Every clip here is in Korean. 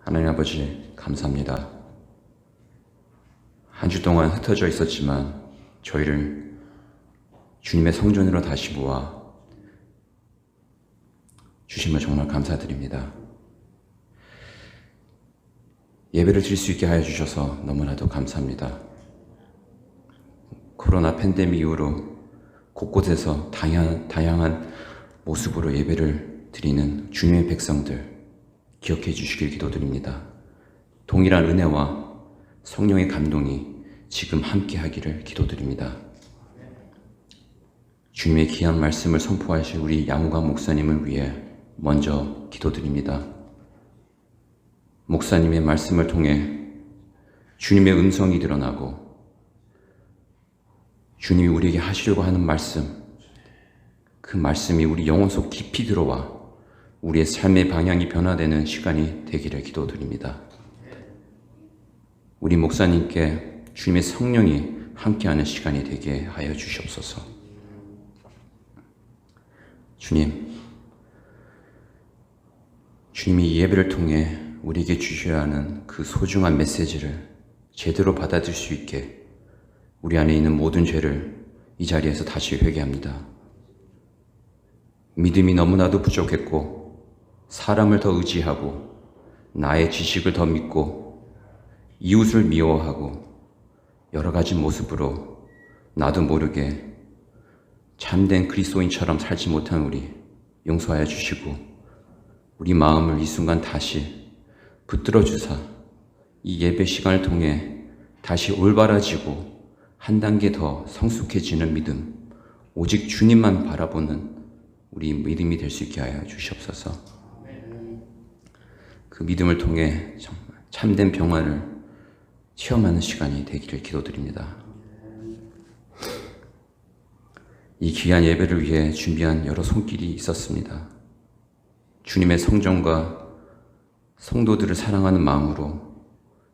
하나님 아버지 감사합니다. 한 주 동안 흩어져 있었지만 저희를 주님의 성전으로 다시 모아 주심을 정말 감사드립니다. 예배를 드릴 수 있게 하여 주셔서 너무나도 감사합니다. 코로나 팬데믹 이후로 곳곳에서 다양한 모습으로 예배를 드리는 주님의 백성들 기억해 주시길 기도드립니다. 동일한 은혜와 성령의 감동이 지금 함께 하기를 기도드립니다. 주님의 귀한 말씀을 선포하실 우리 양우강 목사님을 위해 먼저 기도드립니다. 목사님의 말씀을 통해 주님의 음성이 드러나고 주님이 우리에게 하시려고 하는 말씀, 그 말씀이 우리 영혼 속 깊이 들어와 우리의 삶의 방향이 변화되는 시간이 되기를 기도드립니다. 우리 목사님께 주님의 성령이 함께하는 시간이 되게 하여 주시옵소서. 주님이 이 예배를 통해 우리에게 주셔야 하는 그 소중한 메시지를 제대로 받아들일 수 있게 우리 안에 있는 모든 죄를 이 자리에서 다시 회개합니다. 믿음이 너무나도 부족했고 사람을 더 의지하고 나의 지식을 더 믿고 이웃을 미워하고 여러 가지 모습으로 나도 모르게 참된 그리스도인처럼 살지 못한 우리 용서하여 주시고 우리 마음을 이 순간 다시 붙들어 주사 이 예배 시간을 통해 다시 올바라지고 한 단계 더 성숙해지는 믿음, 오직 주님만 바라보는 우리 믿음이 될 수 있게 하여 주시옵소서. 그 믿음을 통해 정말 참된 평화를 체험하는 시간이 되기를 기도드립니다. 이 귀한 예배를 위해 준비한 여러 손길이 있었습니다. 주님의 성전과 성도들을 사랑하는 마음으로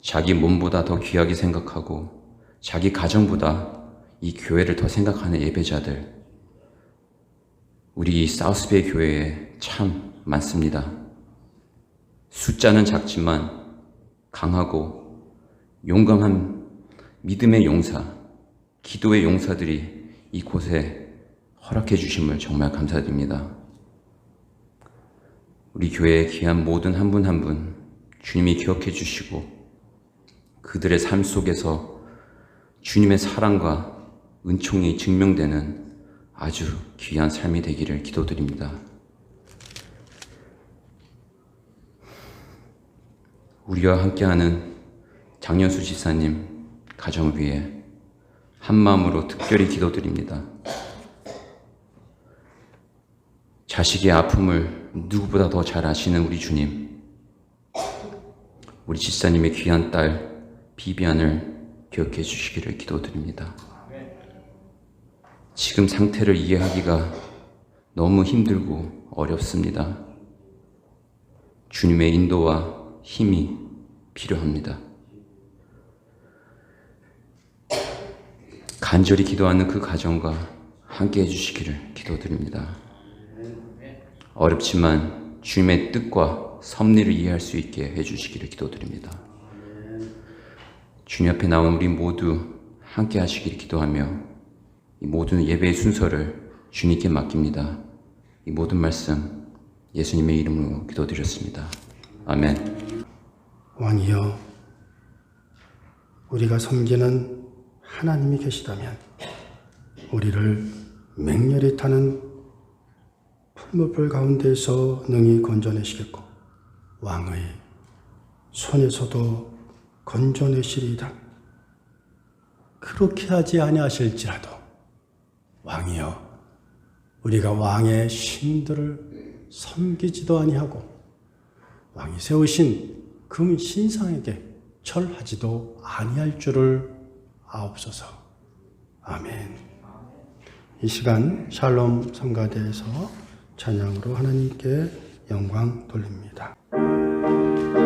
자기 몸보다 더 귀하게 생각하고 자기 가정보다 이 교회를 더 생각하는 예배자들, 우리 사우스베이 교회에 참 많습니다. 숫자는 작지만 강하고 용감한 믿음의 용사, 기도의 용사들이 이곳에 허락해 주심을 정말 감사드립니다. 우리 교회의 귀한 모든 한 분 한 분 주님이 기억해 주시고 그들의 삶 속에서 주님의 사랑과 은총이 증명되는 아주 귀한 삶이 되기를 기도드립니다. 우리와 함께하는 장년수 집사님 가정을 위해 한마음으로 특별히 기도드립니다. 자식의 아픔을 누구보다 더 잘 아시는 우리 주님, 우리 집사님의 귀한 딸 비비안을 기억해 주시기를 기도드립니다. 지금 상태를 이해하기가 너무 힘들고 어렵습니다. 주님의 인도와 힘이 필요합니다. 간절히 기도하는 그 가정과 함께 해주시기를 기도드립니다. 어렵지만 주님의 뜻과 섭리를 이해할 수 있게 해주시기를 기도드립니다. 주님 앞에 나온 우리 모두 함께 하시기를 기도하며 이 모든 예배의 순서를 주님께 맡깁니다. 이 모든 말씀 예수님의 이름으로 기도드렸습니다. 아멘. 왕이여, 우리가 섬기는 하나님이 계시다면 우리를 맹렬히 타는 풀무불 가운데서 능히 건져내시겠고 왕의 손에서도 건져내시리이다. 그렇게 하지 아니하실지라도 왕이여, 우리가 왕의 신들을 섬기지도 아니하고 왕이 세우신 금 신상에게 절하지도 아니할 줄을 아옵소서. 아멘. 이 시간 샬롬 성가대에서 찬양으로 하나님께 영광 돌립니다. 감사합니다.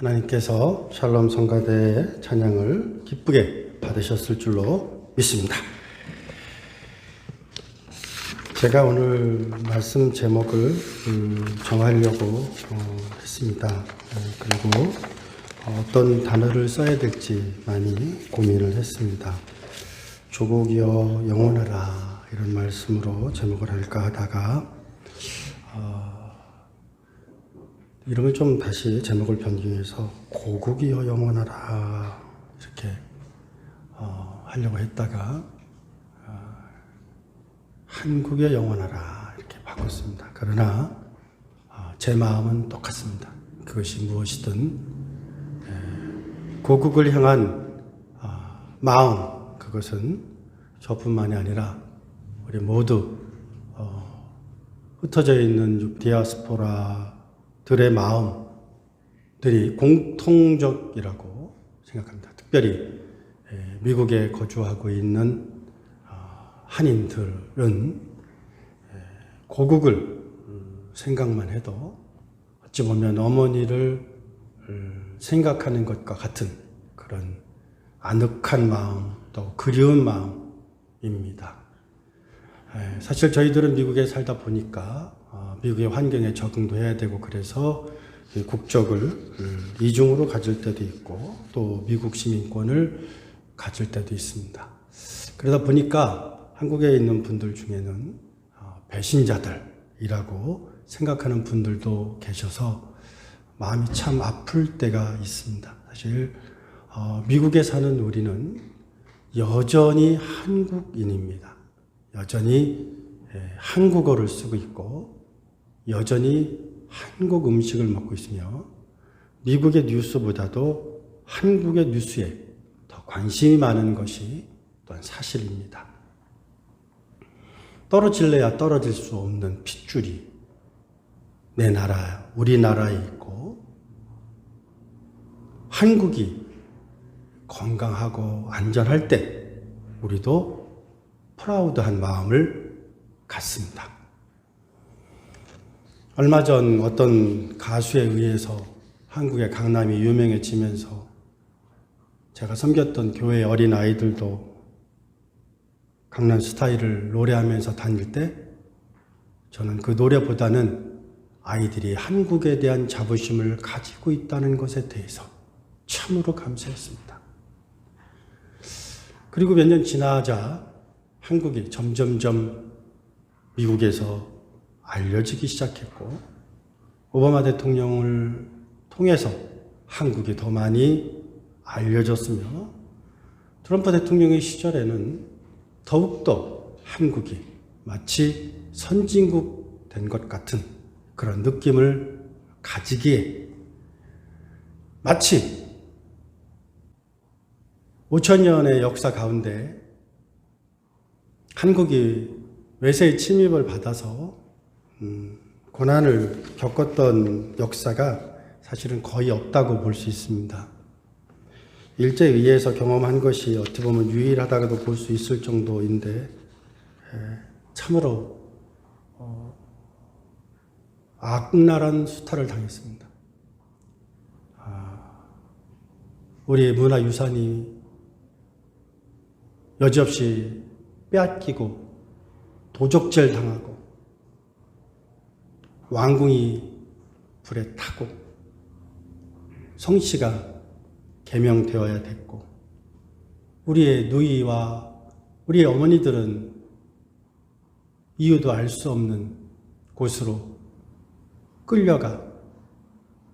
하나님께서 샬롬 성가대의 찬양을 기쁘게 받으셨을 줄로 믿습니다. 제가 오늘 말씀 제목을 정하려고 했습니다. 그리고 어떤 단어를 써야 될지 많이 고민을 했습니다. 조국이여 영원하라 이런 말씀으로 제목을 할까 하다가 이름을 좀 다시 제목을 변경해서 고국이여 영원하라 이렇게 하려고 했다가 한국의 영원하라 이렇게 바꿨습니다. 그러나 제 마음은 똑같습니다. 그것이 무엇이든 고국을 향한 마음, 그것은 저뿐만이 아니라 우리 모두 흩어져 있는 디아스포라들의 마음들이 공통적이라고 생각합니다. 특별히 미국에 거주하고 있는 한인들은 고국을 생각만 해도 어찌 보면 어머니를 생각하는 것과 같은 그런 아늑한 마음, 또 그리운 마음입니다. 사실 저희들은 미국에 살다 보니까 미국의 환경에 적응도 해야 되고 그래서 국적을 이중으로 가질 때도 있고 또 미국 시민권을 가질 때도 있습니다. 그러다 보니까 한국에 있는 분들 중에는 배신자들이라고 생각하는 분들도 계셔서 마음이 참 아플 때가 있습니다. 사실 미국에 사는 우리는 여전히 한국인입니다. 여전히 한국어를 쓰고 있고 여전히 한국 음식을 먹고 있으며 미국의 뉴스보다도 한국의 뉴스에 더 관심이 많은 것이 또한 사실입니다. 떨어질래야 떨어질 수 없는 핏줄이 내 나라, 우리나라에 있고 한국이 건강하고 안전할 때 우리도 프라우드한 마음을 갖습니다. 얼마 전 어떤 가수에 의해서 한국의 강남이 유명해지면서 제가 섬겼던 교회 어린 아이들도 강남 스타일을 노래하면서 다닐 때 저는 그 노래보다는 아이들이 한국에 대한 자부심을 가지고 있다는 것에 대해서 참으로 감사했습니다. 그리고 몇 년 지나자 한국이 점점점 미국에서 알려지기 시작했고 오바마 대통령을 통해서 한국이 더 많이 알려졌으며 트럼프 대통령의 시절에는 더욱더 한국이 마치 선진국 된 것 같은 그런 느낌을 가지기에 마치 5,000년의 역사 가운데 한국이 외세의 침입을 받아서 고난을 겪었던 역사가 사실은 거의 없다고 볼 수 있습니다. 일제에 의해서 경험한 것이 어떻게 보면 유일하다고도 볼 수 있을 정도인데 참으로 악랄한 수탈을 당했습니다. 우리 문화유산이 여지없이 빼앗기고 도적질 당하고 왕궁이 불에 타고 성씨가 개명되어야 됐고 우리의 누이와 우리의 어머니들은 이유도 알 수 없는 곳으로 끌려가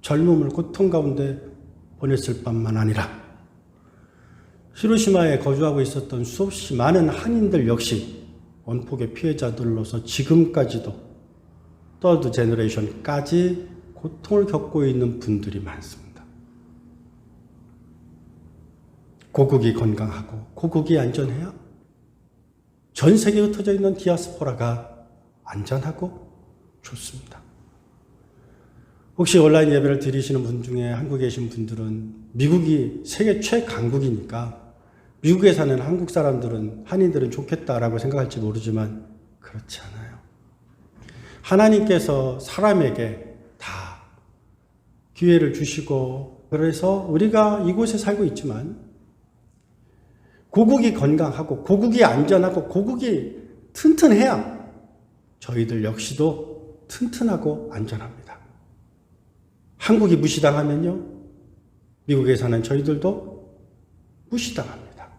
젊음을 고통 가운데 보냈을 뿐만 아니라 히로시마에 거주하고 있었던 수없이 많은 한인들 역시 원폭의 피해자들로서 지금까지도 서드 제너레이션까지 고통을 겪고 있는 분들이 많습니다. 고국이 건강하고 고국이 안전해야 전 세계에 흩어져 있는 디아스포라가 안전하고 좋습니다. 혹시 온라인 예배를 드리시는 분 중에 한국에 계신 분들은 미국이 세계 최강국이니까 미국에 사는 한국 사람들은, 한인들은 좋겠다라고 생각할지 모르지만 그렇지 않아요. 하나님께서 사람에게 다 기회를 주시고 그래서 우리가 이곳에 살고 있지만 고국이 건강하고 고국이 안전하고 고국이 튼튼해야 저희들 역시도 튼튼하고 안전합니다. 한국이 무시당하면요, 미국에 사는 저희들도 무시당합니다.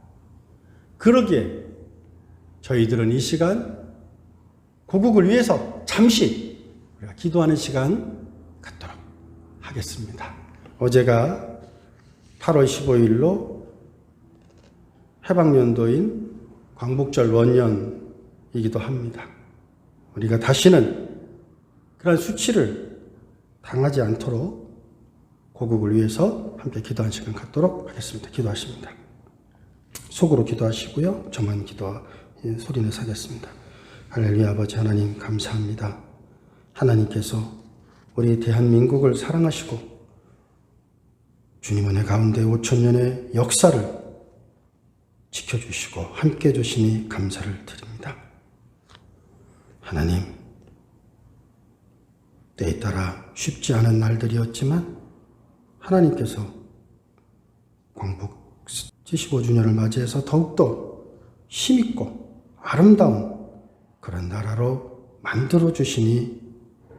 그러기에 저희들은 이 시간 고국을 위해서 잠시 우리가 기도하는 시간 갖도록 하겠습니다. 어제가 8월 15일로 해방연도인 광복절 원년이기도 합니다. 우리가 다시는 그런 수치를 당하지 않도록 고국을 위해서 함께 기도하는 시간 갖도록 하겠습니다. 기도하십니다. 속으로 기도하시고요. 저만 소리내서 하겠습니다. 할렐루야. 아버지 하나님 감사합니다. 하나님께서 우리 대한민국을 사랑하시고 주님 은혜 가운데 5,000년의 역사를 지켜주시고 함께 해주시니 감사를 드립니다. 하나님, 때에 따라 쉽지 않은 날들이었지만 하나님께서 광복 75주년을 맞이해서 더욱더 힘있고 아름다운 그런 나라로 만들어주시니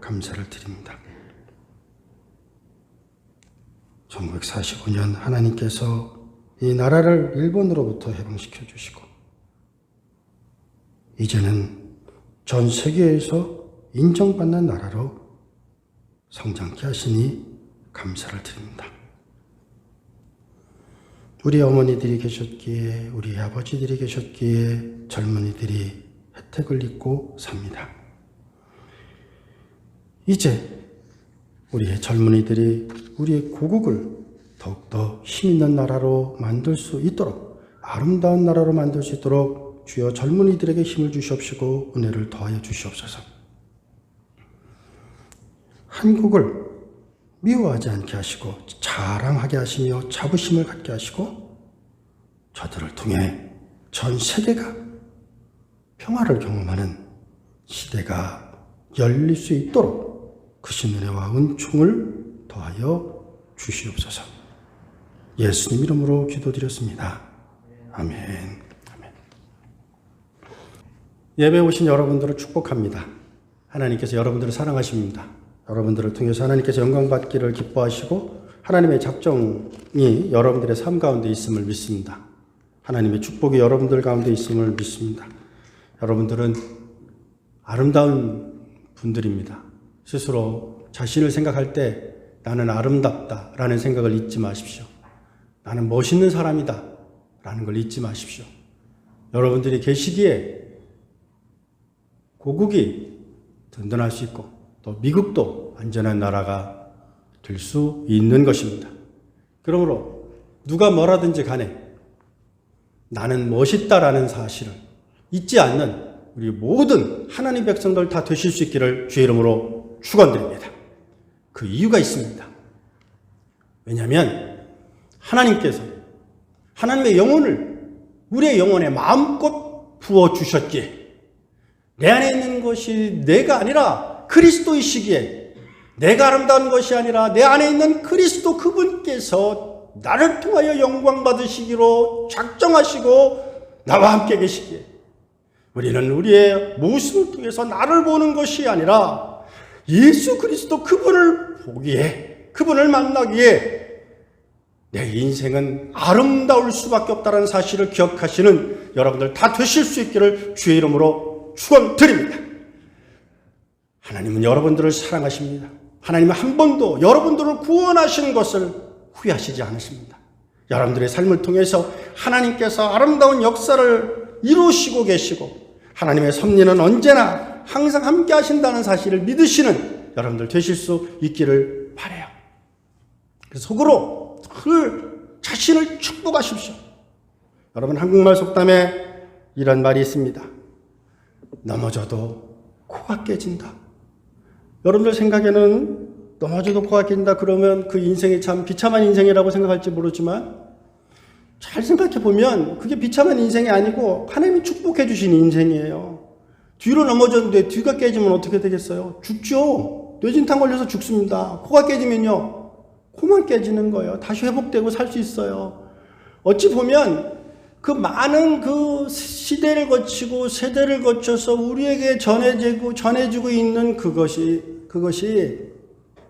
감사를 드립니다. 1945년 하나님께서 이 나라를 일본으로부터 해방시켜 주시고 이제는 전 세계에서 인정받는 나라로 성장케 하시니 감사를 드립니다. 우리 어머니들이 계셨기에 우리 아버지들이 계셨기에 젊은이들이 혜택을 입고 삽니다. 이제 우리의 젊은이들이 우리의 고국을 더욱더 힘있는 나라로 만들 수 있도록 아름다운 나라로 만들 수 있도록 주여 젊은이들에게 힘을 주시옵시고 은혜를 더하여 주시옵소서. 한국을 미워하지 않게 하시고 자랑하게 하시며 자부심을 갖게 하시고 저들을 통해 전 세계가 평화를 경험하는 시대가 열릴 수 있도록 크신 은혜와 은총을 더하여 주시옵소서. 예수님 이름으로 기도드렸습니다. 아멘. 아멘. 예배 오신 여러분들을 축복합니다. 하나님께서 여러분들을 사랑하십니다. 여러분들을 통해서 하나님께서 영광 받기를 기뻐하시고 하나님의 작정이 여러분들의 삶 가운데 있음을 믿습니다. 하나님의 축복이 여러분들 가운데 있음을 믿습니다. 여러분들은 아름다운 분들입니다. 스스로 자신을 생각할 때 나는 아름답다라는 생각을 잊지 마십시오. 나는 멋있는 사람이다 라는 걸 잊지 마십시오. 여러분들이 계시기에 고국이 든든할 수 있고 또 미국도 안전한 나라가 될 수 있는 것입니다. 그러므로 누가 뭐라든지 간에 나는 멋있다라는 사실을 잊지 않는 우리 모든 하나님 백성들 다 되실 수 있기를 주의 이름으로 축원드립니다. 그 이유가 있습니다. 왜냐하면 하나님께서 하나님의 영혼을 우리의 영혼에 마음껏 부어주셨기에 내 안에 있는 것이 내가 아니라 그리스도이시기에 내가 아름다운 것이 아니라 내 안에 있는 그리스도 그분께서 나를 통하여 영광 받으시기로 작정하시고 나와 함께 계시기에 우리는 우리의 모습을 통해서 나를 보는 것이 아니라 예수 그리스도 그분을 보기에 그분을 만나기에 내 인생은 아름다울 수밖에 없다는 사실을 기억하시는 여러분들 다 되실 수 있기를 주의 이름으로 축원드립니다. 하나님은 여러분들을 사랑하십니다. 하나님은 한 번도 여러분들을 구원하신 것을 후회하시지 않으십니다. 여러분들의 삶을 통해서 하나님께서 아름다운 역사를 이루시고 계시고 하나님의 섭리는 언제나 항상 함께 하신다는 사실을 믿으시는 여러분들 되실 수 있기를 바라요. 그래서 속으로 그 자신을 축복하십시오. 여러분 한국말 속담에 이런 말이 있습니다. 넘어져도 코가 깨진다. 여러분들 생각에는 넘어져도 코가 깨진다 그러면 그 인생이 참 비참한 인생이라고 생각할지 모르지만 잘 생각해 보면 그게 비참한 인생이 아니고 하나님이 축복해 주신 인생이에요. 뒤로 넘어졌는데 뒤가 깨지면 어떻게 되겠어요? 죽죠. 뇌진탕 걸려서 죽습니다. 코가 깨지면요 그만 깨지는 거예요. 다시 회복되고 살 수 있어요. 어찌 보면 그 많은 그 시대를 거치고 세대를 거쳐서 우리에게 전해지고 있는 그것이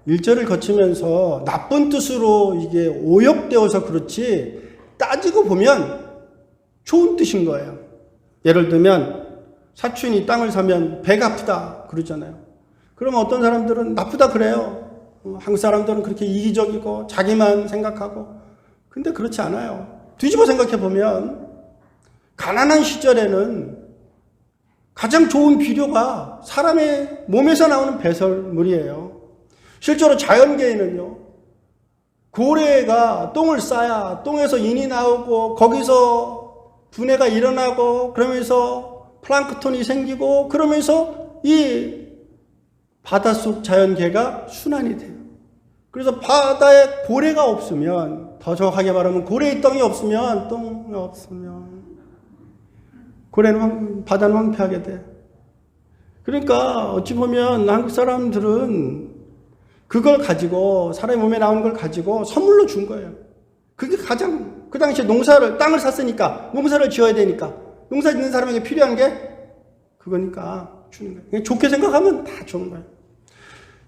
1절을 거치면서 나쁜 뜻으로 이게 오역되어서 그렇지, 따지고 보면 좋은 뜻인 거예요. 예를 들면 사촌이 땅을 사면 배가 아프다 그러잖아요. 그러면 어떤 사람들은 나쁘다 그래요. 한국 사람들은 그렇게 이기적이고 자기만 생각하고. 근데 그렇지 않아요. 뒤집어 생각해 보면 가난한 시절에는 가장 좋은 비료가 사람의 몸에서 나오는 배설물이에요. 실제로 자연계에는요, 고래가 똥을 싸야 똥에서 인이 나오고 거기서 분해가 일어나고 그러면서 플랑크톤이 생기고 그러면서 이 바닷속 자연계가 순환이 돼요. 그래서 바다에 고래가 없으면, 더 정확하게 말하면 고래의 똥이 없으면 바다는 황폐하게 돼. 그러니까 어찌 보면 한국 사람들은 그걸 가지고, 사람의 몸에 나오는 걸 가지고 선물로 준 거예요. 그게 가장, 그 당시에 땅을 샀으니까 농사를 지어야 되니까, 농사 짓는 사람에게 필요한 게 그거니까 주는 거예요. 그냥 좋게 생각하면 다 좋은 거예요.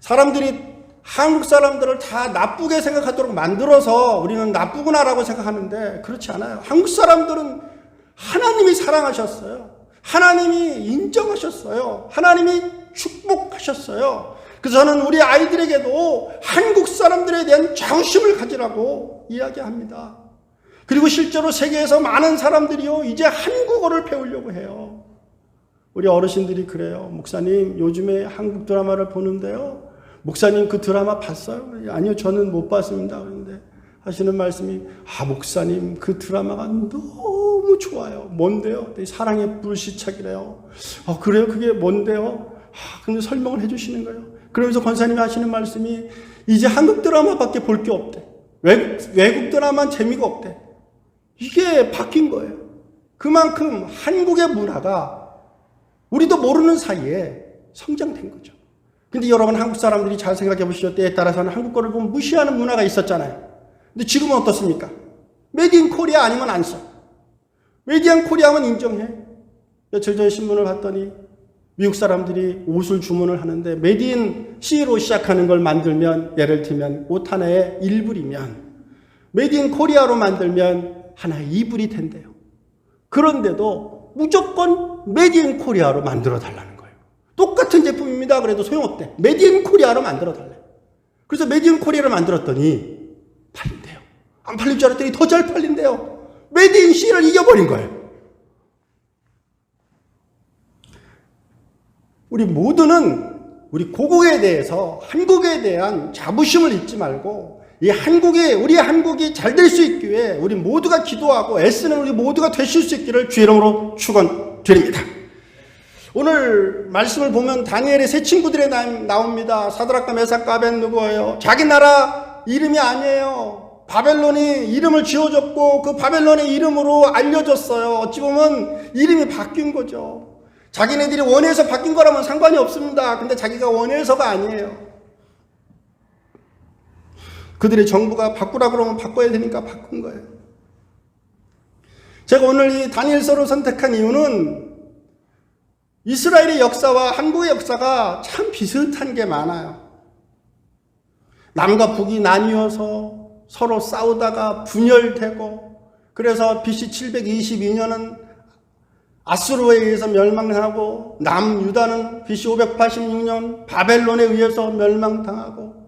사람들이 한국 사람들을 다 나쁘게 생각하도록 만들어서 우리는 나쁘구나라고 생각하는데 그렇지 않아요. 한국 사람들은 하나님이 사랑하셨어요. 하나님이 인정하셨어요. 하나님이 축복하셨어요. 그래서 저는 우리 아이들에게도 한국 사람들에 대한 자부심을 가지라고 이야기합니다. 그리고 실제로 세계에서 많은 사람들이요, 이제 한국어를 배우려고 해요. 우리 어르신들이 그래요. 목사님, 요즘에 한국 드라마를 보는데요, 목사님 그 드라마 봤어요? 아니요, 저는 못 봤습니다. 그런데 하시는 말씀이, 목사님 그 드라마가 너무 좋아요. 뭔데요? 사랑의 불시착이래요. 그래요? 그게 뭔데요? 근데 설명을 해주시는 거예요. 그러면서 권사님이 하시는 말씀이, 이제 한국 드라마밖에 볼 게 없대. 외국 드라마는 재미가 없대. 이게 바뀐 거예요. 그만큼 한국의 문화가 우리도 모르는 사이에 성장된 거죠. 근데 여러분, 한국 사람들이 잘 생각해 보시죠. 때에 따라서는 한국 거를 보면 무시하는 문화가 있었잖아요. 근데 지금은 어떻습니까? 메이드 인 코리아 아니면 안 써. 메이드 인 코리아면 인정해. 며칠 전에 신문을 봤더니 미국 사람들이 옷을 주문을 하는데 메이드 인 C로 시작하는 걸 만들면, 예를 들면 옷 하나에 1불이면 메이드 인 코리아로 만들면 하나에 2불이 된대요. 그런데도 무조건 메이드 인 코리아로 만들어 달라는 거예요. 똑같은 제품입니다. 그래도 소용없대. 메이드 인 코리아로 만들어 달래. 그래서 메이드 인 코리아를 만들었더니 팔린대요. 안 팔릴 줄 알았더니 더 잘 팔린대요. 메이드 인 C를 이겨버린 거예요. 우리 모두는 우리 고국에 대해서, 한국에 대한 자부심을 잊지 말고, 우리 한국이 잘 될 수 있기 위해 우리 모두가 기도하고 애쓰는 우리 모두가 되실 수 있기를 주의 이름으로 축원드립니다. 오늘 말씀을 보면 다니엘의 세 친구들이 나옵니다. 사드락과 메삭과 아벳느고예요. 자기 나라 이름이 아니에요. 바벨론이 이름을 지어줬고 그 바벨론의 이름으로 알려졌어요. 어찌 보면 이름이 바뀐 거죠. 자기네들이 원해서 바뀐 거라면 상관이 없습니다. 근데 자기가 원해서가 아니에요. 그들의 정부가 바꾸라 그러면 바꿔야 되니까 바꾼 거예요. 제가 오늘 이 다니엘서를 선택한 이유는 이스라엘의 역사와 한국의 역사가 참 비슷한 게 많아요. 남과 북이 나뉘어서 서로 싸우다가 분열되고, 그래서 BC 722년은 아수르에 의해서 멸망하고, 남유다는 BC 586년 바벨론에 의해서 멸망당하고,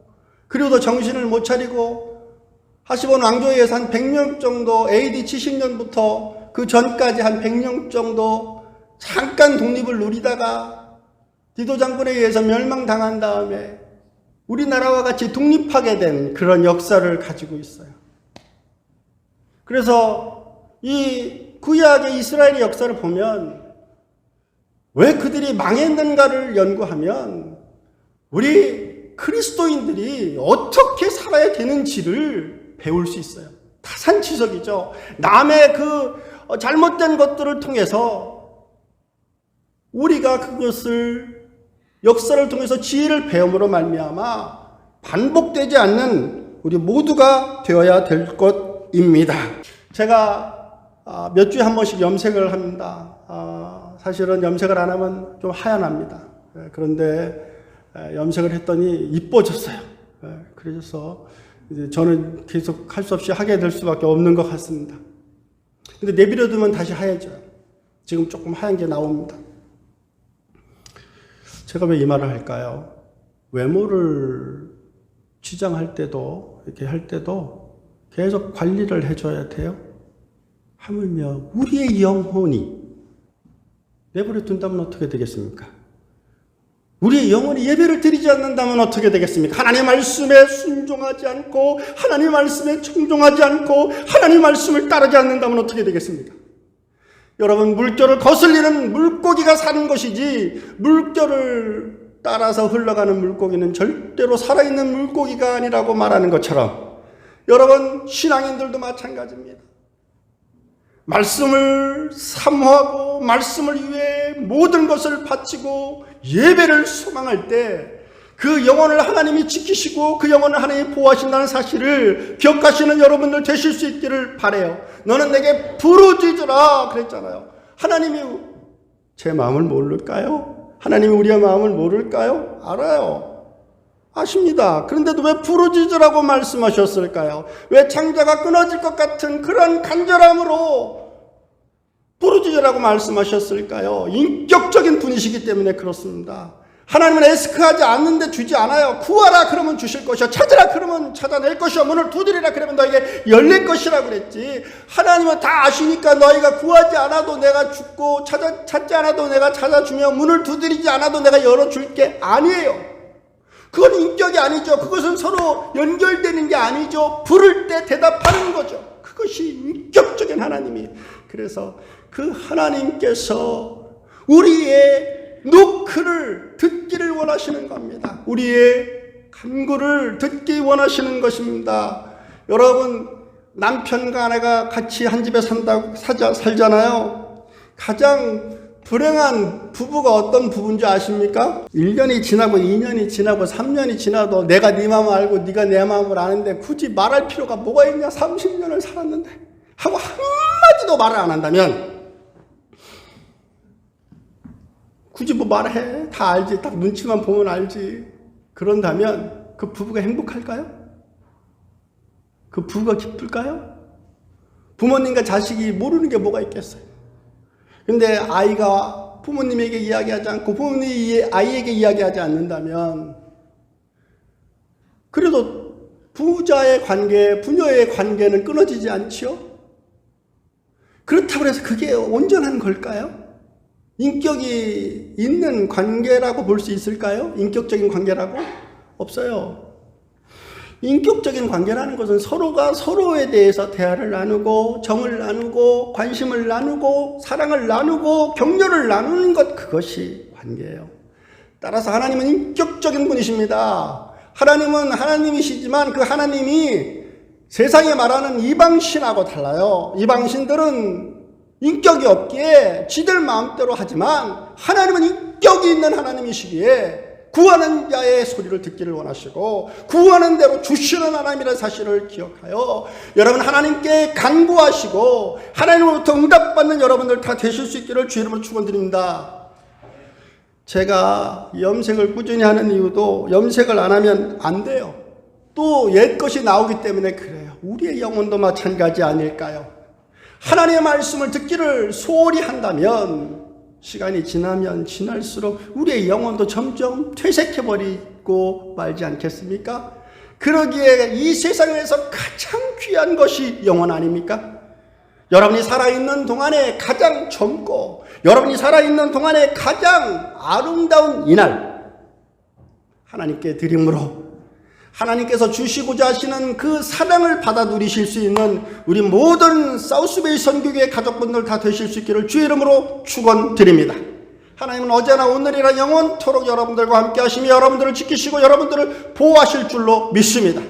그리고도 정신을 못 차리고 하시본 왕조에 의해서 한 100년 정도, AD 70년부터 그 전까지 한 100년 정도 잠깐 독립을 누리다가 디도 장군에 의해서 멸망당한 다음에 우리나라와 같이 독립하게 된 그런 역사를 가지고 있어요. 그래서 이 구약의 이스라엘의 역사를 보면 왜 그들이 망했는가를 연구하면 우리 그리스도인들이 어떻게 살아야 되는지를 배울 수 있어요. 타산지석이죠. 남의 그 잘못된 것들을 통해서 우리가 그것을 역사를 통해서 지혜를 배움으로 말미암아 반복되지 않는 우리 모두가 되어야 될 것입니다. 제가 몇 주에 한 번씩 염색을 합니다. 사실은 염색을 안 하면 좀 하얀합니다. 그런데 염색을 했더니 이뻐졌어요. 그래서 이제 저는 계속 할 수 없이 하게 될 수밖에 없는 것 같습니다. 근데 내버려두면 다시 하얘져요. 지금 조금 하얀 게 나옵니다. 제가 왜 이 말을 할까요? 외모를 치장할 때도, 이렇게 할 때도 계속 관리를 해줘야 돼요. 하물며 우리의 영혼이 내버려 둔다면 어떻게 되겠습니까? 우리의 영혼이 예배를 드리지 않는다면 어떻게 되겠습니까? 하나님의 말씀에 순종하지 않고, 하나님의 말씀에 청종하지 않고, 하나님의 말씀을 따르지 않는다면 어떻게 되겠습니까? 여러분, 물결을 거슬리는 물고기가 사는 것이지, 물결을 따라서 흘러가는 물고기는 절대로 살아있는 물고기가 아니라고 말하는 것처럼, 여러분, 신앙인들도 마찬가지입니다. 말씀을 사모하고 말씀을 위해 모든 것을 바치고 예배를 소망할 때 그 영혼을 하나님이 지키시고 그 영혼을 하나님이 보호하신다는 사실을 기억하시는 여러분들 되실 수 있기를 바라요. 너는 내게 부르짖으라 그랬잖아요. 하나님이 제 마음을 모를까요? 하나님이 우리의 마음을 모를까요? 알아요. 아십니다. 그런데도 왜 부르짖으라고 말씀하셨을까요? 왜 창자가 끊어질 것 같은 그런 간절함으로 부르짖으라고 말씀하셨을까요? 인격적인 분이시기 때문에 그렇습니다. 하나님은 에스크하지 않는데 주지 않아요. 구하라 그러면 주실 것이요, 찾으라 그러면 찾아낼 것이요, 문을 두드리라 그러면 너에게 열릴 것이라고 그랬지. 하나님은 다 아시니까 너희가 구하지 않아도 내가 죽고 찾지 않아도 내가 찾아주며 문을 두드리지 않아도 내가 열어줄 게 아니에요. 그건 인격이 아니죠. 그것은 서로 연결되는 게 아니죠. 부를 때 대답하는 거죠. 그것이 인격적인 하나님이. 그래서 그 하나님께서 우리의 노크를 듣기를 원하시는 겁니다. 우리의 간구를 듣기 원하시는 것입니다. 여러분, 남편과 아내가 같이 한 집에 살잖아요. 가장 불행한 부부가 어떤 부부인지 아십니까? 1년이 지나고 2년이 지나고 3년이 지나도 내가 네 마음을 알고 네가 내 마음을 아는데 굳이 말할 필요가 뭐가 있냐? 30년을 살았는데 하고 한마디도 말을 안 한다면 굳이 뭐 말해? 다 알지. 딱 눈치만 보면 알지. 그런다면 그 부부가 행복할까요? 그 부부가 기쁠까요? 부모님과 자식이 모르는 게 뭐가 있겠어요? 근데 아이가 부모님에게 이야기하지 않고 부모님이 아이에게 이야기하지 않는다면 그래도 부자의 관계, 부녀의 관계는 끊어지지 않지요? 그렇다고 해서 그게 온전한 걸까요? 인격이 있는 관계라고 볼 수 있을까요? 인격적인 관계라고? 없어요. 인격적인 관계라는 것은 서로가 서로에 대해서 대화를 나누고 정을 나누고 관심을 나누고 사랑을 나누고 격려를 나누는 것, 그것이 관계예요. 따라서 하나님은 인격적인 분이십니다. 하나님은 하나님이시지만 그 하나님이 세상에 말하는 이방신하고 달라요. 이방신들은 인격이 없기에 지들 마음대로 하지만 하나님은 인격이 있는 하나님이시기에 구하는 자의 소리를 듣기를 원하시고 구하는 대로 주시는 하나님이라는 사실을 기억하여 여러분 하나님께 간구하시고 하나님으로부터 응답받는 여러분들 다 되실 수 있기를 주 이름으로 축원드립니다. 제가 염색을 꾸준히 하는 이유도 염색을 안 하면 안 돼요. 또 옛 것이 나오기 때문에 그래요. 우리의 영혼도 마찬가지 아닐까요? 하나님의 말씀을 듣기를 소홀히 한다면 시간이 지나면 지날수록 우리의 영혼도 점점 퇴색해버리고 말지 않겠습니까? 그러기에 이 세상에서 가장 귀한 것이 영혼 아닙니까? 여러분이 살아있는 동안에 가장 젊고 여러분이 살아있는 동안에 가장 아름다운 이날 하나님께 드림으로 하나님께서 주시고자 하시는 그 사랑을 받아 누리실 수 있는 우리 모든 사우스베이 선교회 가족분들 다 되실 수 있기를 주의 이름으로 축원드립니다. 하나님은 어제나 오늘이나 영원토록 여러분들과 함께 하시며 여러분들을 지키시고 여러분들을 보호하실 줄로 믿습니다.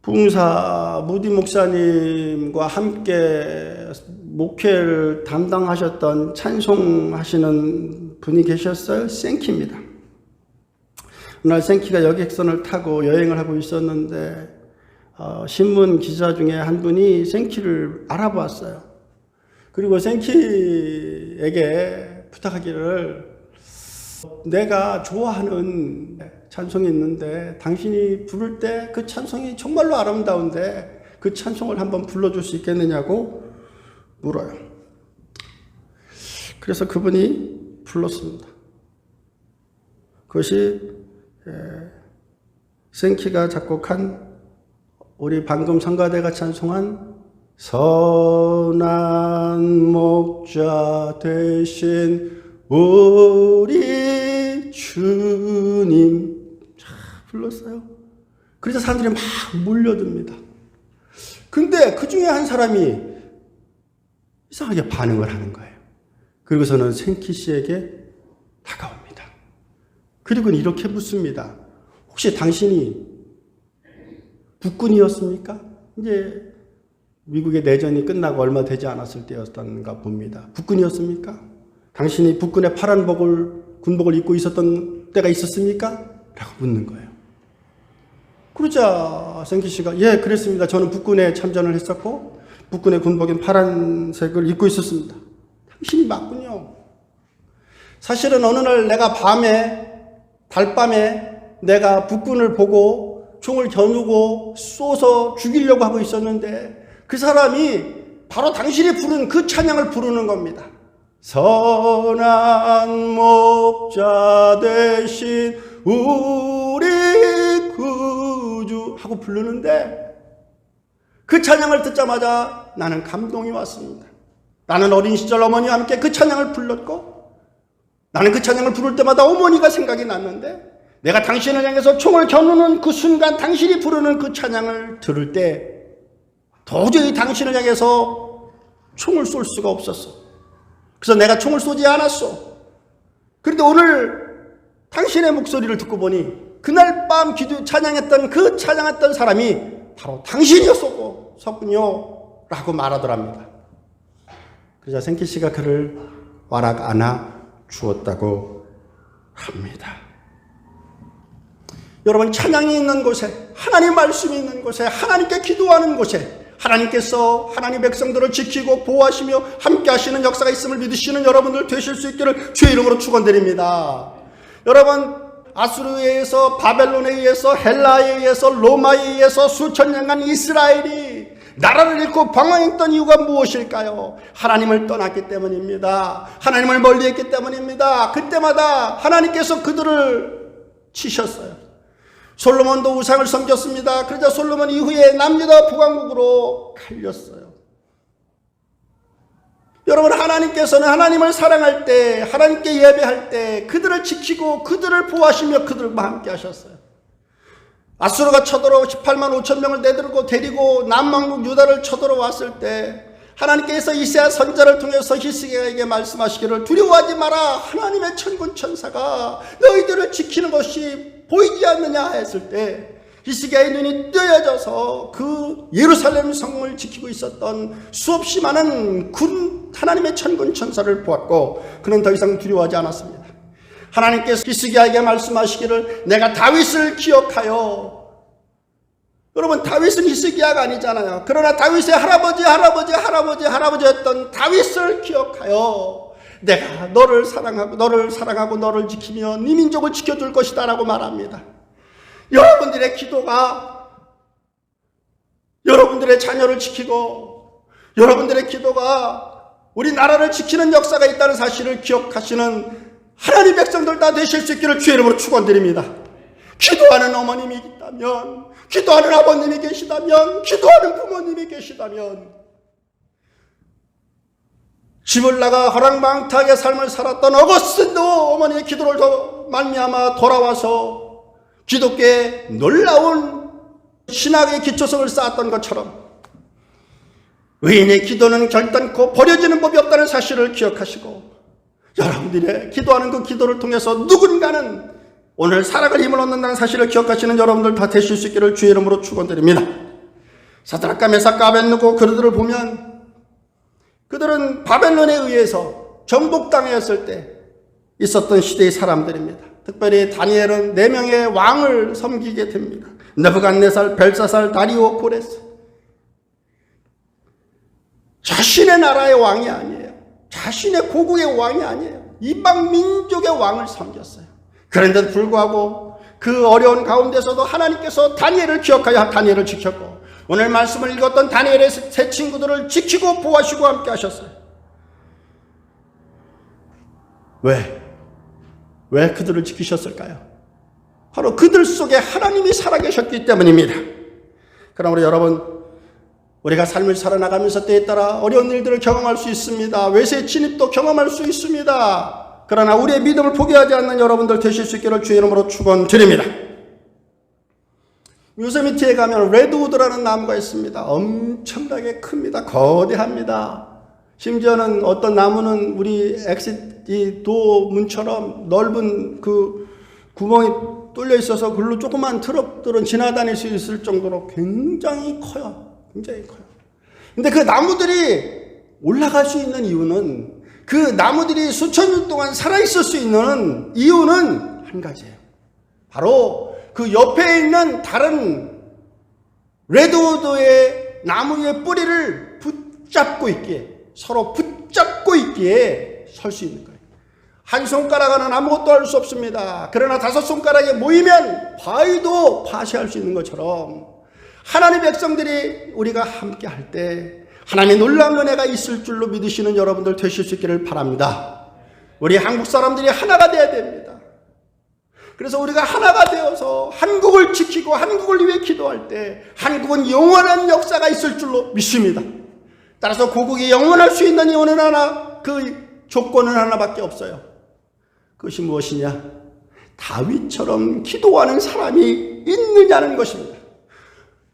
부흥사 무디 목사님과 함께 목회를 담당하셨던 찬송하시는 분이 계셨어요. 생키입니다. 그날 생키가 여객선을 타고 여행을 하고 있었는데 신문 기자 중에 한 분이 생키를 알아보았어요. 그리고 생키에게 부탁하기를 내가 좋아하는 찬송이 있는데 당신이 부를 때 그 찬송이 정말로 아름다운데 그 찬송을 한번 불러줄 수 있겠느냐고 물어요. 그래서 그분이 불렀습니다. 그것이 생키가 작곡한 우리 방금 성가대가 찬송한 선한 목자 되신 우리 주님 불렀어요. 그래서 사람들이 막 몰려듭니다. 근데 그 중에 한 사람이 이상하게 반응을 하는 거예요. 그리고서는 생키 씨에게 다가옵니다. 그리고 이렇게 묻습니다. 혹시 당신이 북군이었습니까? 이제 미국의 내전이 끝나고 얼마 되지 않았을 때였던가 봅니다. 북군이었습니까? 당신이 북군의 파란 군복을 입고 있었던 때가 있었습니까? 라고 묻는 거예요. 그러자 생키 씨가 예, 그랬습니다. 저는 북군에 참전을 했었고 북군의 군복인 파란색을 입고 있었습니다. 당신이 맞군요. 사실은 어느 날 내가 달밤에 내가 북군을 보고 총을 겨누고 쏘서 죽이려고 하고 있었는데 그 사람이 바로 당신이 부른 그 찬양을 부르는 겁니다. 선한 목자 되신 우리 구주 하고 부르는데 그 찬양을 듣자마자 나는 감동이 왔습니다. 나는 어린 시절 어머니와 함께 그 찬양을 불렀고 나는 그 찬양을 부를 때마다 어머니가 생각이 났는데 내가 당신을 향해서 총을 겨누는 그 순간 당신이 부르는 그 찬양을 들을 때 도저히 당신을 향해서 총을 쏠 수가 없었어. 그래서 내가 총을 쏘지 않았어. 그런데 오늘 당신의 목소리를 듣고 보니 그날 밤 찬양했던 사람이 바로 당신이었었군요 라고 말하더랍니다. 그러자 생키 씨가 그를 와락 안아 주었다고 합니다. 여러분, 찬양이 있는 곳에, 하나님 말씀이 있는 곳에, 하나님께 기도하는 곳에 하나님께서 하나님 백성들을 지키고 보호하시며 함께 하시는 역사가 있음을 믿으시는 여러분들 되실 수 있기를 주의 이름으로 축원드립니다. 여러분, 아수르에 의해서, 바벨론에 의해서, 헬라에 의해서, 로마에 의해서 수천 년간 이스라엘이 나라를 잃고 방황했던 이유가 무엇일까요? 하나님을 떠났기 때문입니다. 하나님을 멀리했기 때문입니다. 그때마다 하나님께서 그들을 치셨어요. 솔로몬도 우상을 섬겼습니다. 그러자 솔로몬 이후에 남유다 북왕국으로 갈렸어요. 여러분, 하나님께서는 하나님을 사랑할 때, 하나님께 예배할 때 그들을 지키고 그들을 보호하시며 그들과 함께 하셨어요. 아수르가 쳐들어 18만 5천 명을 데리고 남왕국 유다를 쳐들어왔을 때 하나님께서 이사야 선지자를 통해서 히스기야에게 말씀하시기를 두려워하지 마라. 하나님의 천군 천사가 너희들을 지키는 것이 보이지 않느냐 했을 때 히스기야의 눈이 뜨여져서 그 예루살렘 성을 지키고 있었던 수없이 많은 하나님의 천군 천사를 보았고 그는 더 이상 두려워하지 않았습니다. 하나님께서 히스기야에게 말씀하시기를 내가 다윗을 기억하여. 여러분, 다윗은 히스기야가 아니잖아요. 그러나 다윗의 할아버지였던 다윗을 기억하여 내가 너를 사랑하고 너를 지키며 네 민족을 지켜줄 것이다 라고 말합니다. 여러분들의 기도가 여러분들의 자녀를 지키고 여러분들의 기도가 우리 나라를 지키는 역사가 있다는 사실을 기억하시는 하나님 백성들 다 되실 수 있기를 주의 이름으로 축원드립니다. 기도하는 어머님이 있다면, 기도하는 아버님이 계시다면, 기도하는 부모님이 계시다면, 집을 나가 허랑방탕하게 삶을 살았던 어거스틴도 어머니의 기도를 말미암아 돌아와서 기독교의 놀라운 신학의 기초성을 쌓았던 것처럼 의인의 기도는 결단코 버려지는 법이 없다는 사실을 기억하시고 여러분들의 기도하는 그 기도를 통해서 누군가는 오늘 살아갈 힘을 얻는다는 사실을 기억하시는 여러분들 다 되실 수 있기를 주의 이름으로 축원드립니다. 사드락과 메삭과 아벳느고 그들을 보면 그들은 바벨론에 의해서 정복당했을 때 있었던 시대의 사람들입니다. 특별히 다니엘은 4명의 왕을 섬기게 됩니다. 느부갓네살, 벨사살, 다리오, 고레스. 자신의 나라의 왕이 아니에요. 자신의 고국의 왕이 아니에요. 이방 민족의 왕을 섬겼어요. 그런데도 불구하고 그 어려운 가운데서도 하나님께서 다니엘을 기억하여 다니엘을 지켰고, 오늘 말씀을 읽었던 다니엘의 세 친구들을 지키고 보호하시고 함께 하셨어요. 왜 그들을 지키셨을까요? 바로 그들 속에 하나님이 살아계셨기 때문입니다. 그러므로 여러분, 우리가 삶을 살아나가면서 때에 따라 어려운 일들을 경험할 수 있습니다. 외세 진입도 경험할 수 있습니다. 그러나 우리의 믿음을 포기하지 않는 여러분들 되실 수 있기를 주의 이름으로 축원드립니다. 요세미티에 가면 레드우드라는 나무가 있습니다. 엄청나게 큽니다. 거대합니다. 심지어는 어떤 나무는 우리 이 도문처럼 넓은 그 구멍이 뚫려 있어서 글로 조그만 트럭들은 지나다닐 수 있을 정도로 굉장히 커요. 굉장히 커요. 근데 그 나무들이 올라갈 수 있는 이유는, 그 나무들이 수천 년 동안 살아있을 수 있는 이유는 한 가지예요. 바로 그 옆에 있는 다른 레드우드의 나무의 뿌리를 붙잡고 있기에, 서로 붙잡고 있기에 설 수 있는 거예요. 한 손가락은 아무것도 할 수 없습니다. 그러나 5손가락이 모이면 바위도 파쇄할 수 있는 것처럼, 하나님의 백성들이 우리가 함께 할 때 하나님의 놀라운 은혜가 있을 줄로 믿으시는 여러분들 되실 수 있기를 바랍니다. 우리 한국 사람들이 하나가 되어야 됩니다. 그래서 우리가 하나가 되어서 한국을 지키고 한국을 위해 기도할 때 한국은 영원한 역사가 있을 줄로 믿습니다. 따라서 고국이 영원할 수 있는 이유는 하나, 그 조건은 하나밖에 없어요. 그것이 무엇이냐? 다윗처럼 기도하는 사람이 있느냐는 것입니다.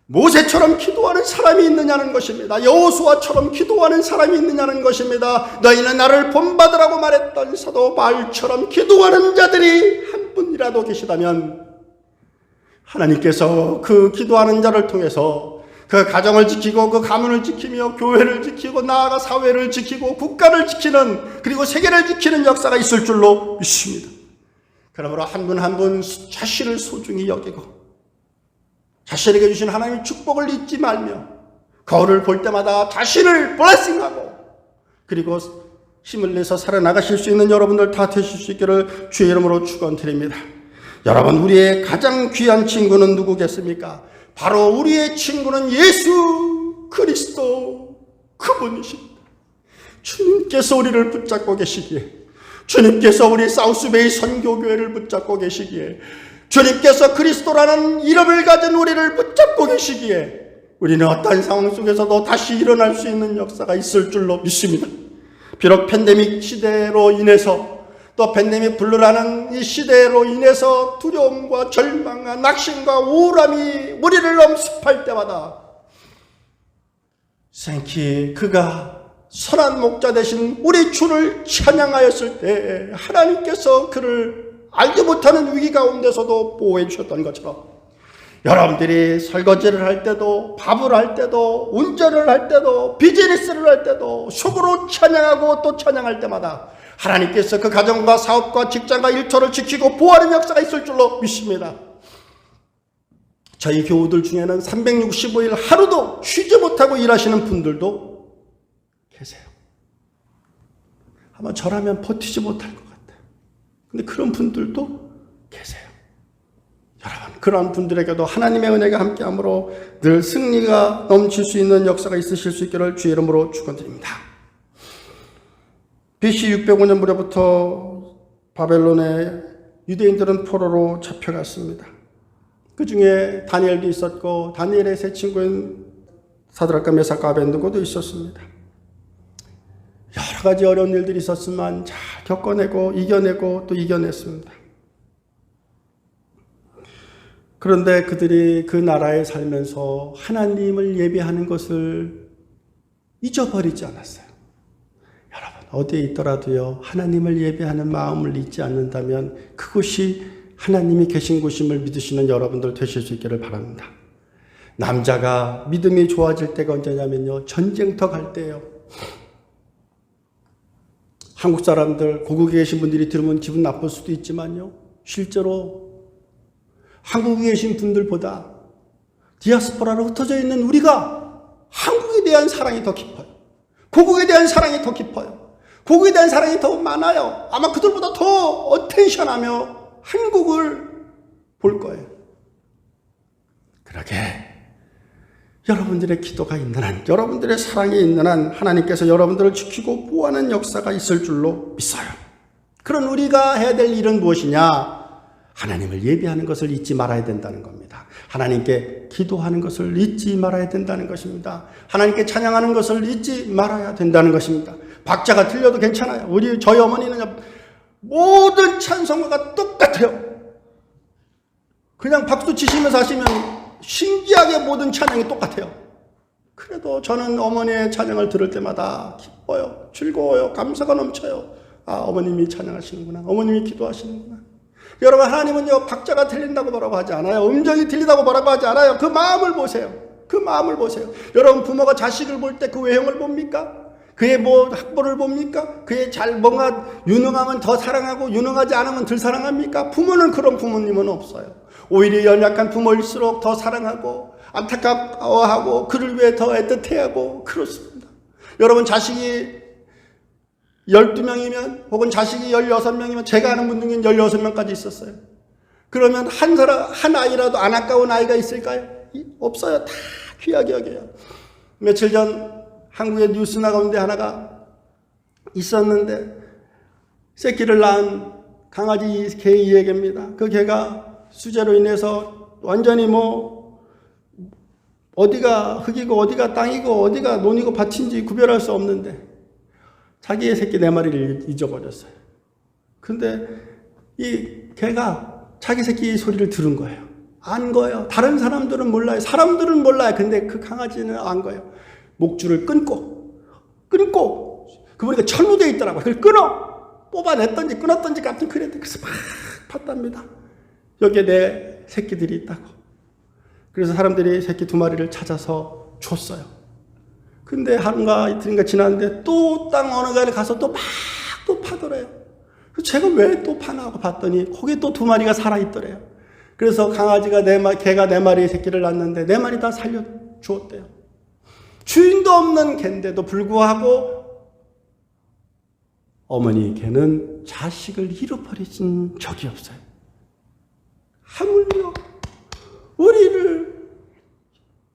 모세처럼 기도하는 사람이 있느냐는 것입니다. 여호수아처럼 기도하는 사람이 있느냐는 것입니다. 너희는 나를 본받으라고 말했던 사도 바울처럼 기도하는 자들이 한 분이라도 계시다면, 하나님께서 그 기도하는 자를 통해서 그 가정을 지키고 그 가문을 지키며 교회를 지키고 나아가 사회를 지키고 국가를 지키는, 그리고 세계를 지키는 역사가 있을 줄로 믿습니다. 그러므로 한 분 한 분 자신을 소중히 여기고 자신에게 주신 하나님의 축복을 잊지 말며 거울을 볼 때마다 자신을 블레싱하고, 그리고 힘을 내서 살아나가실 수 있는 여러분들 다 되실 수 있기를 주의 이름으로 축원드립니다. 여러분, 우리의 가장 귀한 친구는 누구겠습니까? 바로 우리의 친구는 예수 그리스도 그분이십니다. 주님께서 우리를 붙잡고 계시기에, 주님께서 우리 사우스베이 선교교회를 붙잡고 계시기에, 주님께서 그리스도라는 이름을 가진 우리를 붙잡고 계시기에, 우리는 어떠한 상황 속에서도 다시 일어날 수 있는 역사가 있을 줄로 믿습니다. 비록 팬데믹 시대로 인해서, 또 팬데믹 블루라는 이 시대로 인해서 두려움과 절망과 낙심과 우울함이 우리를 엄습할 때마다, 생키 그가 선한 목자 되신 우리 주를 찬양하였을 때 하나님께서 그를 알지 못하는 위기 가운데서도 보호해 주셨던 것처럼, 여러분들이 설거지를 할 때도, 밥을 할 때도, 운전을 할 때도, 비즈니스를 할 때도 속으로 찬양하고 또 찬양할 때마다 하나님께서 그 가정과 사업과 직장과 일터를 지키고 보호하는 역사가 있을 줄로 믿습니다. 저희 교우들 중에는 365일 하루도 쉬지 못하고 일하시는 분들도 계세요. 아마 저라면 버티지 못할 것 같아요. 근데 그런 분들도 계세요. 여러분, 그런 분들에게도 하나님의 은혜가 함께함으로 늘 승리가 넘칠 수 있는 역사가 있으실 수 있기를 주의 이름으로 축원드립니다. BC 605년 무렵부터 바벨론에 유대인들은 포로로 잡혀갔습니다. 그 중에 다니엘도 있었고, 다니엘의 세 친구인 사드락과 메삭과 아벤느고도 있었습니다. 여러 가지 어려운 일들이 있었지만 잘 겪어내고 이겨내고 또 이겨냈습니다. 그런데 그들이 그 나라에 살면서 하나님을 예배하는 것을 잊어버리지 않았어요. 여러분, 어디에 있더라도요, 하나님을 예배하는 마음을 잊지 않는다면 그곳이 하나님이 계신 곳임을 믿으시는 여러분들 되실 수 있기를 바랍니다. 남자가 믿음이 좋아질 때가 언제냐면요, 전쟁터 갈 때예요. 한국 사람들, 고국에 계신 분들이 들으면 기분 나쁠 수도 있지만요, 실제로 한국에 계신 분들보다 디아스포라로 흩어져 있는 우리가 한국에 대한 사랑이 더 깊어요. 고국에 대한 사랑이 더 깊어요. 고국에 대한 사랑이 더 많아요. 아마 그들보다 더 어텐션하며 한국을 볼 거예요. 그러게 여러분들의 기도가 있는 한, 여러분들의 사랑이 있는 한 하나님께서 여러분들을 지키고 보호하는 역사가 있을 줄로 믿어요. 그런 우리가 해야 될 일은 무엇이냐? 하나님을 예배하는 것을 잊지 말아야 된다는 겁니다. 하나님께 기도하는 것을 잊지 말아야 된다는 것입니다. 하나님께 찬양하는 것을 잊지 말아야 된다는 것입니다. 박자가 틀려도 괜찮아요. 저희 어머니는 모든 찬송가가 똑같아요. 그냥 박수 치시면서 하시면 신기하게 모든 찬양이 똑같아요. 그래도 저는 어머니의 찬양을 들을 때마다 기뻐요. 즐거워요. 감사가 넘쳐요. 아, 어머님이 찬양하시는구나. 어머님이 기도하시는구나. 여러분, 하나님은요, 박자가 틀린다고 뭐라고 하지 않아요. 음정이 틀리다고 뭐라고 하지 않아요. 그 마음을 보세요. 그 마음을 보세요. 여러분, 부모가 자식을 볼 때 그 외형을 봅니까? 그의 학벌을 봅니까? 그의 뭔가 유능하면 더 사랑하고 유능하지 않으면 덜 사랑합니까? 부모는 그런 부모님은 없어요. 오히려 연약한 부모일수록 더 사랑하고 안타까워하고 그를 위해 더 애틋해하고 그렇습니다. 여러분, 자식이 12명이면 혹은 자식이 16명이면 제가 아는 분 중에 16명까지 있었어요. 그러면 한 아이라도 안 아까운 아이가 있을까요? 없어요. 다 귀하게 여겨요. 며칠 전 한국의 뉴스 나가운데 하나가 있었는데 새끼를 낳은 강아지 개 이야기입니다. 그 개가 수재로 인해서 완전히 어디가 흙이고 어디가 땅이고 어디가 논이고 밭인지 구별할 수 없는데 자기의 새끼 4마리를 잊어버렸어요. 근데 이 개가 자기 새끼 소리를 들은 거예요. 안 거예요. 다른 사람들은 몰라요. 사람들은 몰라요. 근데 그 강아지는 안 거예요. 목줄을 끊고 그 보니까 철무되어 있더라고요. 그걸 뽑아냈던지 끊었던지 같은 그랬더니 그래서 막 팠답니다. 여기에 내 새끼들이 있다고. 그래서 사람들이 새끼 2마리를 찾아서 줬어요. 근데 하루가 이틀인가 지났는데 또 땅 어느 가에 가서 또 파더래요. 그래서 제가 왜 또 파나 하고 봤더니 거기에 또 2마리가 살아있더래요. 그래서 개가 4마리의 새끼를 낳았는데 4마리 다 살려주었대요. 주인도 없는 개인데도 불구하고 어머니 개는 자식을 잃어버리신 적이 없어요. 하물며 우리를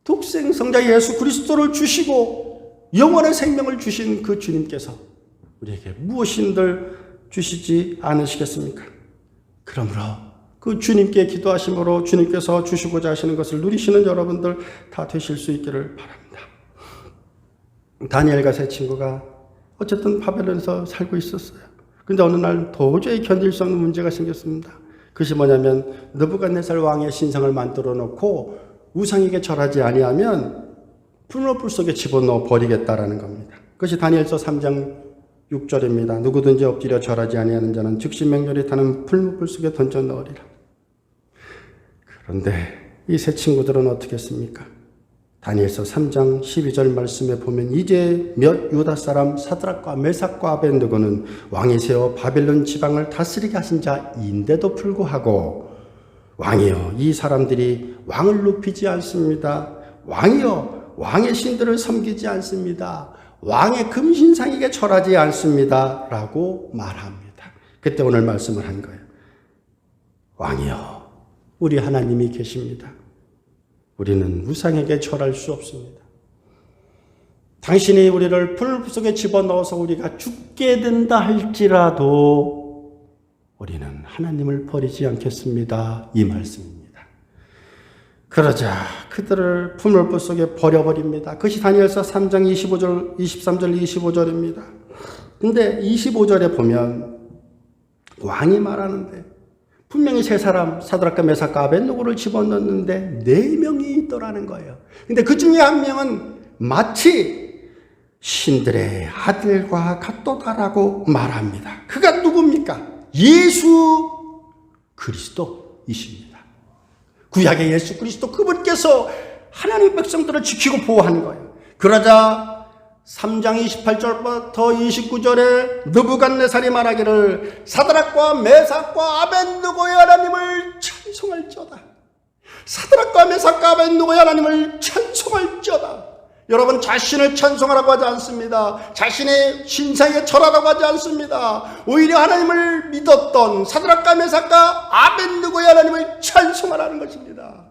독생 성자 예수 그리스도를 주시고 영원한 생명을 주신 그 주님께서 우리에게 무엇인들 주시지 않으시겠습니까? 그러므로 그 주님께 기도하심으로 주님께서 주시고자 하시는 것을 누리시는 여러분들 다 되실 수 있기를 바랍니다. 다니엘과 세 친구가 어쨌든 바벨론에서 살고 있었어요. 근데 어느 날 도저히 견딜 수 없는 문제가 생겼습니다. 그것이 뭐냐면 느부갓네살 왕의 신상을 만들어 놓고 우상에게 절하지 아니하면 풀무불 속에 집어넣어 버리겠다라는 겁니다. 그것이 다니엘서 3장 6절입니다. 누구든지 엎드려 절하지 아니하는 자는 즉시 맹렬히 타는 풀무불 속에 던져 넣으리라. 그런데 이 세 친구들은 어떻게 했습니까? 다니엘서 3장 12절 말씀에 보면 이제 몇 유다 사람 사드락과 메삭과 아벤느고는 왕이 세워 바벨론 지방을 다스리게 하신 자인데도 불구하고 왕이여 이 사람들이 왕을 높이지 않습니다. 왕이여 왕의 신들을 섬기지 않습니다. 왕의 금신상에게 절하지 않습니다. 라고 말합니다. 그때 오늘 말씀을 한 거예요. 왕이여 우리 하나님이 계십니다. 우리는 우상에게 절할 수 없습니다. 당신이 우리를 불 속에 집어넣어서 우리가 죽게 된다 할지라도 우리는 하나님을 버리지 않겠습니다. 이 말씀입니다. 그러자 그들을 풀무불 속에 버려버립니다. 그것이 다니엘서 3장 23절 25절입니다. 근데 25절에 보면 왕이 말하는데 분명히 세 사람 사드락과 메삭과 아벤느고를 집어넣는데 4명이 있더라는 거예요. 근데 그 중에 한 명은 마치 신들의 아들과 같도다라고 말합니다. 그가 누굽니까? 예수 그리스도이십니다. 구약의 예수 그리스도 그분께서 하나님 백성들을 지키고 보호하는 거예요. 그러자 3장 28절부터 29절에 느부갓네살이 말하기를 사드락과 메삭과 아벤느고의 하나님을 찬송할지어다. 사드락과 메삭과 아벤느고의 하나님을 찬송할지어다. 여러분, 자신을 찬송하라고 하지 않습니다. 자신의 신상에 절하라고 하지 않습니다. 오히려 하나님을 믿었던 사드락과 메삭과 아벤느고의 하나님을 찬송하라는 것입니다.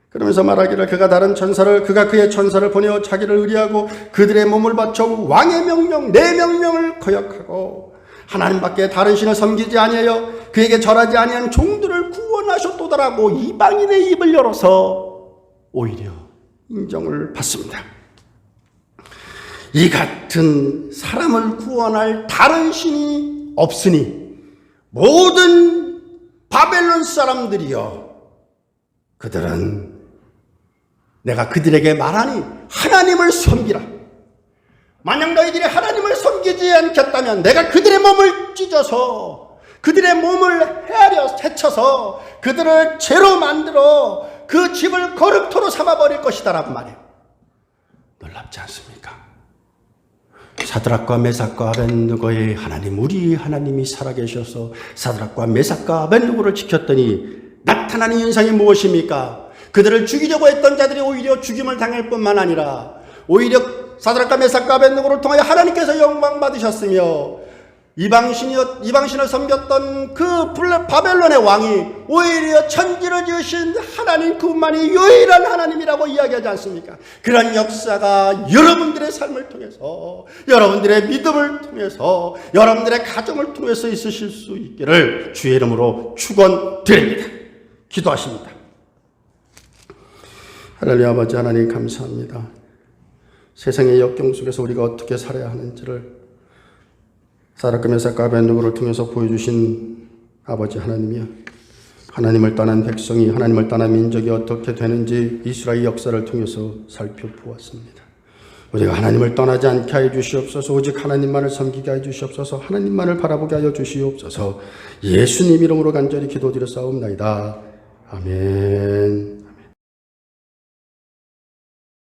그러면서 말하기를 그가 그의 천사를 보내어 자기를 의뢰하고 그들의 몸을 바쳐 왕의 명령 내 명령을 거역하고 하나님밖에 다른 신을 섬기지 아니하여 그에게 절하지 아니한 종들을 구원하셨도다라고 이방인의 입을 열어서 오히려 인정을 받습니다. 이 같은 사람을 구원할 다른 신이 없으니 모든 바벨론 사람들이여 그들은 내가 그들에게 말하니 하나님을 섬기라. 만약 너희들이 하나님을 섬기지 않겠다면 내가 그들의 몸을 찢어서 그들의 몸을 헤아려 해쳐서 그들을 죄로 만들어 그 집을 거룩토로 삼아버릴 것이다 라고 말해요. 놀랍지 않습니까? 사드락과 메삭과 아벤느고의 하나님, 우리 하나님이 살아계셔서 사드락과 메삭과 아벤느고를 지켰더니 나타나는 현상이 무엇입니까? 그들을 죽이려고 했던 자들이 오히려 죽임을 당할 뿐만 아니라 오히려 사드락과 메삭과 아벤느고를 통하여 하나님께서 영광 받으셨으며 이방신을 섬겼던 그 바벨론의 왕이 오히려 천지를 지으신 하나님 그분만이 유일한 하나님이라고 이야기하지 않습니까? 그런 역사가 여러분들의 삶을 통해서, 여러분들의 믿음을 통해서, 여러분들의 가정을 통해서 있으실 수 있기를 주의 이름으로 축원드립니다. 기도하십니다. 하나님 아버지 하나님 감사합니다. 세상의 역경 속에서 우리가 어떻게 살아야 하는지를 사드락과 메삭과 아벤느고를 통해서 보여주신 아버지 하나님이여, 하나님을 떠난 백성이, 하나님을 떠난 민족이 어떻게 되는지 이스라엘 역사를 통해서 살펴보았습니다. 우리가 하나님을 떠나지 않게 하여 주시옵소서. 오직 하나님만을 섬기게 하여 주시옵소서. 하나님만을 바라보게 하여 주시옵소서. 예수님 이름으로 간절히 기도드려 싸움나이다. 아멘.